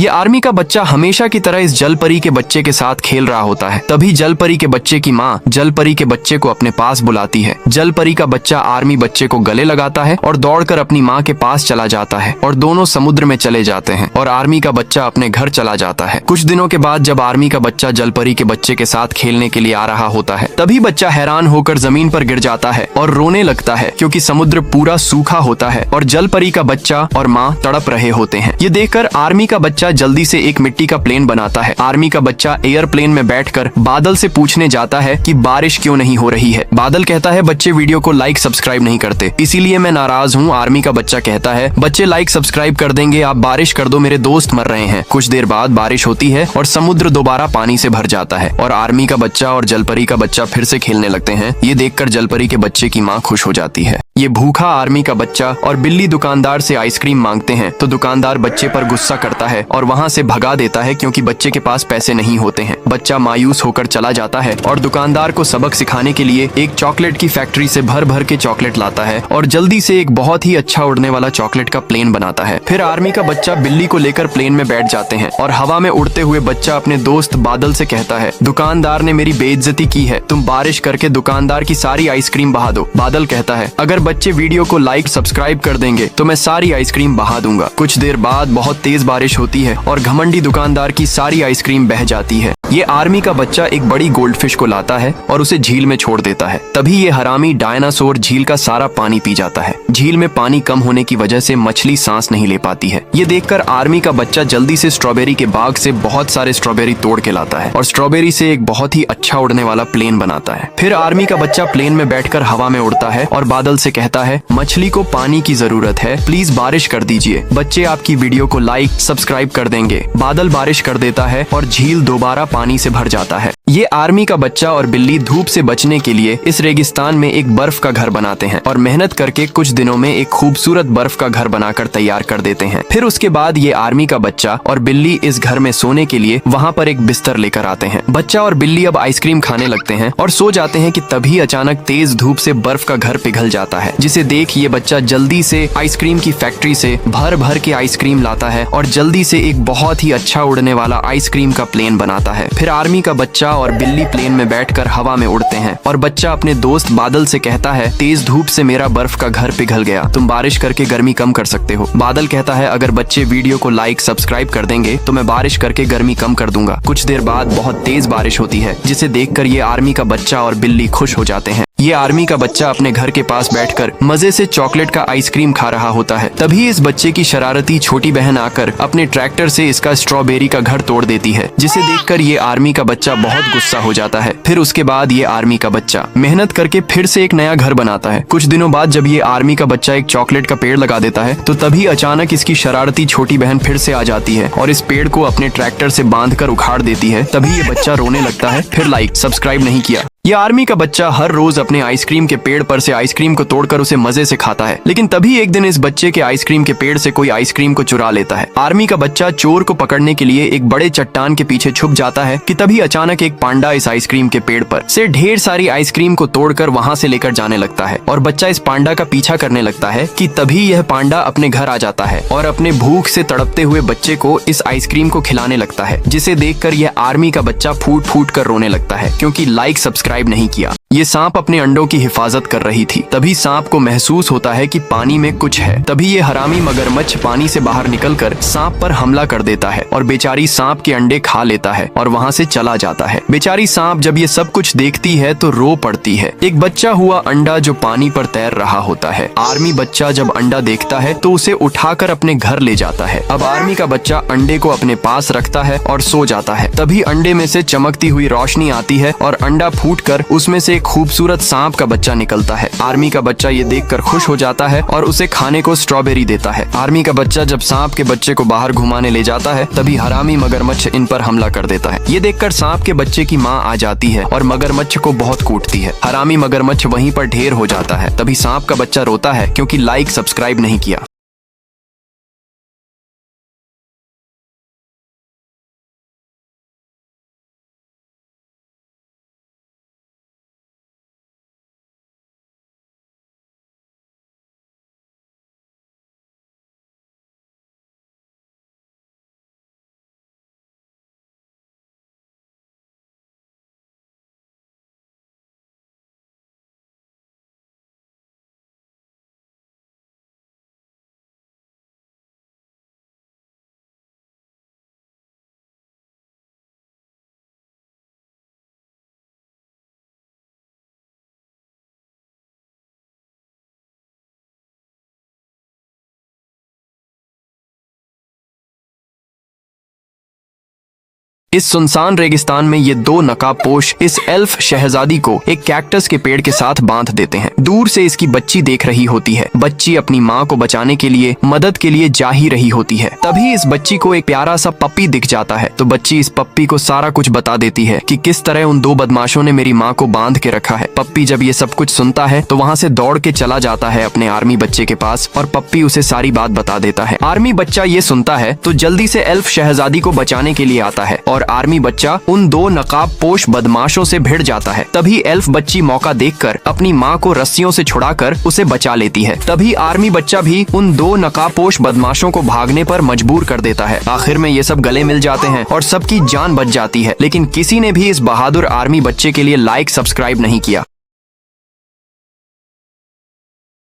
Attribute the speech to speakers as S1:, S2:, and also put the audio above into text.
S1: ये आर्मी का बच्चा हमेशा की तरह इस जल परी के बच्चे के साथ खेल रहा होता है। तभी जल परी के बच्चे की माँ जल परी के बच्चे को अपने पास बुलाती है। जल परी का बच्चा आर्मी बच्चे को गले लगाता है और दौड़कर अपनी माँ के पास चला जाता है और दोनों समुद्र में चले जाते हैं और आर्मी का बच्चा अपने घर चला जाता है। कुछ दिनों के बाद जब आर्मी का बच्चा जल परी के बच्चे के साथ खेलने के लिए आ रहा होता है, तभी बच्चा हैरान होकर जमीन पर गिर जाता है और रोने लगता है क्योंकि समुद्र पूरा सूखा होता है और जल परी का बच्चा और माँ तड़प रहे होते हैं। ये देखकर आर्मी का बच्चा जल्दी से एक मिट्टी का प्लेन बनाता है। आर्मी का बच्चा एयरप्लेन में बैठकर बादल से पूछने जाता है कि बारिश क्यों नहीं हो रही है। बादल कहता है बच्चे वीडियो को लाइक सब्सक्राइब नहीं करते, इसीलिए मैं नाराज हूँ। आर्मी का बच्चा कहता है बच्चे लाइक सब्सक्राइब कर देंगे, आप बारिश कर दो, मेरे दोस्त मर रहे हैं। कुछ देर बाद बारिश होती है और समुद्र दोबारा पानी से भर जाता है और आर्मी का बच्चा और जलपरी का बच्चा फिर से खेलने लगते हैं। ये देखकर जलपरी के बच्चे की माँ खुश हो जाती है। ये भूखा आर्मी का बच्चा और बिल्ली दुकानदार से आइसक्रीम मांगते हैं तो दुकानदार बच्चे पर गुस्सा करता है और वहाँ से भगा देता है क्योंकि बच्चे के पास पैसे नहीं होते हैं। बच्चा मायूस होकर चला जाता है और दुकानदार को सबक सिखाने के लिए एक चॉकलेट की फैक्ट्री से भर भर के चॉकलेट लाता है और जल्दी से एक बहुत ही अच्छा उड़ने वाला चॉकलेट का प्लेन बनाता है। फिर आर्मी का बच्चा बिल्ली को लेकर प्लेन में बैठ जाते हैं और हवा में उड़ते हुए बच्चा अपने दोस्त बादल से कहता है दुकानदार ने मेरी बेइज्जती की है, तुम बारिश करके दुकानदार की सारी आइसक्रीम बहा दो। बादल कहता है अगर बच्चे वीडियो को लाइक सब्सक्राइब कर देंगे तो मैं सारी आइसक्रीम बहा दूंगा। कुछ देर बाद बहुत तेज बारिश होती है और घमंडी दुकानदार की सारी आइसक्रीम बह जाती है। ये आर्मी का बच्चा एक बड़ी गोल्डफिश को लाता है और उसे झील में छोड़ देता है। तभी ये हरामी डायनासोर झील का सारा पानी पी जाता है। झील में पानी कम होने की वजह से मछली सांस नहीं ले पाती है। ये देखकर आर्मी का बच्चा जल्दी से स्ट्रॉबेरी के बाग से बहुत सारे स्ट्रॉबेरी तोड़ के लाता है और स्ट्रॉबेरी से एक बहुत ही अच्छा उड़ने वाला प्लेन बनाता है। फिर आर्मी का बच्चा प्लेन में बैठकर हवा में उड़ता है और बादल से कहता है मछली को पानी की जरूरत है, प्लीज बारिश कर दीजिए, बच्चे आपकी वीडियो को लाइक सब्सक्राइब कर देंगे। बादल बारिश कर देता है और झील दोबारा पानी से भर जाता है। ये आर्मी का बच्चा और बिल्ली धूप से बचने के लिए इस रेगिस्तान में एक बर्फ का घर बनाते हैं और मेहनत करके कुछ दिनों में एक खूबसूरत बर्फ का घर बनाकर तैयार कर देते हैं। फिर उसके बाद ये आर्मी का बच्चा और बिल्ली इस घर में सोने के लिए वहाँ पर एक बिस्तर लेकर आते हैं। बच्चा और बिल्ली अब आइसक्रीम खाने लगते हैं और सो जाते हैं कि तभी अचानक तेज धूप से बर्फ का घर पिघल जाता है, जिसे देख ये बच्चा जल्दी से आइसक्रीम की फैक्ट्री से भर भर के आइसक्रीम लाता है और जल्दी से एक बहुत ही अच्छा उड़ने वाला आइसक्रीम का प्लेन बनाता है। फिर आर्मी का बच्चा और बिल्ली प्लेन में बैठकर हवा में उड़ते हैं और बच्चा अपने दोस्त बादल से कहता है तेज धूप से मेरा बर्फ का घर पिघल गया, तुम बारिश करके गर्मी कम कर सकते हो। बादल कहता है अगर बच्चे वीडियो को लाइक सब्सक्राइब कर देंगे तो मैं बारिश करके गर्मी कम कर दूंगा। कुछ देर बाद बहुत तेज बारिश होती है, जिसे देखकर ये आर्मी का बच्चा और बिल्ली खुश हो जाते हैं। ये आर्मी का बच्चा अपने घर के पास बैठकर मजे से चॉकलेट का आइसक्रीम खा रहा होता है। तभी इस बच्चे की शरारती छोटी बहन आकर अपने ट्रैक्टर से इसका स्ट्रॉबेरी का घर तोड़ देती है, जिसे देखकर ये आर्मी का बच्चा बहुत गुस्सा हो जाता है। फिर उसके बाद ये आर्मी का बच्चा मेहनत करके फिर से एक नया घर बनाता है। कुछ दिनों बाद जब ये आर्मी का बच्चा एक चॉकलेट का पेड़ लगा देता है तो तभी अचानक इसकी शरारती छोटी बहन फिर से आ जाती है और इस पेड़ को अपने ट्रैक्टर से बांधकर उखाड़ देती है। तभी ये बच्चा रोने लगता है, फिर लाइक सब्सक्राइब नहीं किया। यह आर्मी का बच्चा हर रोज अपने आइसक्रीम के पेड़ पर से आइसक्रीम को तोड़कर उसे मजे से खाता है, लेकिन तभी एक दिन इस बच्चे के आइसक्रीम के पेड़ से कोई आइसक्रीम को चुरा लेता है। आर्मी का बच्चा चोर को पकड़ने के लिए एक बड़े चट्टान के पीछे छुप जाता है कि तभी अचानक एक पांडा इस आइसक्रीम के पेड़ पर से ढेर सारी आइसक्रीम को तोड़कर वहाँ से लेकर जाने लगता है और बच्चा इस पांडा का पीछा करने लगता है कि तभी यह पांडा अपने घर आ जाता है और अपने भूख से तड़पते हुए बच्चे को इस आइसक्रीम को खिलाने लगता है, जिसे देखकर यह आर्मी का बच्चा फूट फूट कर रोने लगता है क्योंकि लाइक सब्सक्राइब नहीं किया। ये सांप अपने अंडों की हिफाजत कर रही थी। तभी सांप को महसूस होता है कि पानी में कुछ है। तभी ये हरामी मगरमच्छ पानी से बाहर निकलकर सांप पर हमला कर देता है और बेचारी सांप के अंडे खा लेता है और वहाँ से चला जाता है। बेचारी सांप जब ये सब कुछ देखती है तो रो पड़ती है। एक बच्चा हुआ अंडा जो पानी पर तैर रहा होता है। आर्मी बच्चा जब अंडा देखता है तो उसे उठाकर अपने घर ले जाता है। अब आर्मी का बच्चा अंडे को अपने पास रखता है और सो जाता है। तभी अंडे में से चमकती हुई रोशनी आती है और अंडा फूटकर उसमें से खूबसूरत सांप का बच्चा निकलता है। आर्मी का बच्चा ये देखकर खुश हो जाता है और उसे खाने को स्ट्रॉबेरी देता है। आर्मी का बच्चा जब सांप के बच्चे को बाहर घुमाने ले जाता है तभी हरामी मगरमच्छ इन पर हमला कर देता है। ये देखकर सांप के बच्चे की माँ आ जाती है और मगरमच्छ को बहुत कूटती है। हरामी मगरमच्छ वहीं पर ढेर हो जाता है। तभी सांप का बच्चा रोता है क्योंकि लाइक सब्सक्राइब नहीं किया। इस सुनसान रेगिस्तान में ये दो नकाबपोश इस एल्फ शहजादी को एक कैक्टस के पेड़ के साथ बांध देते हैं। दूर से इसकी बच्ची देख रही होती है। बच्ची अपनी माँ को बचाने के लिए मदद के लिए जा ही रही होती है। तभी इस बच्ची को एक प्यारा सा पप्पी दिख जाता है, तो बच्ची इस पप्पी को सारा कुछ बता देती है कि किस तरह उन दो बदमाशों ने मेरी माँ को बांध के रखा है। पप्पी जब ये सब कुछ सुनता है तो वहाँ से दौड़ के चला जाता है अपने आर्मी बच्चे के पास और पप्पी उसे सारी बात बता देता है। आर्मी बच्चा ये सुनता है तो जल्दी से एल्फ शहजादी को बचाने के लिए आता है और आर्मी बच्चा उन दो नकाबपोश बदमाशों से भिड़ जाता है। तभी एल्फ बच्ची मौका देखकर अपनी माँ को रस्सियों से छुड़ाकर उसे बचा लेती है। तभी आर्मी बच्चा भी उन दो नकाबपोश बदमाशों को भागने पर मजबूर कर देता है। आखिर में ये सब गले मिल जाते हैं और सबकी जान बच जाती है। लेकिन किसी ने भी इस बहादुर आर्मी बच्चे के लिए लाइक सब्सक्राइब नहीं किया।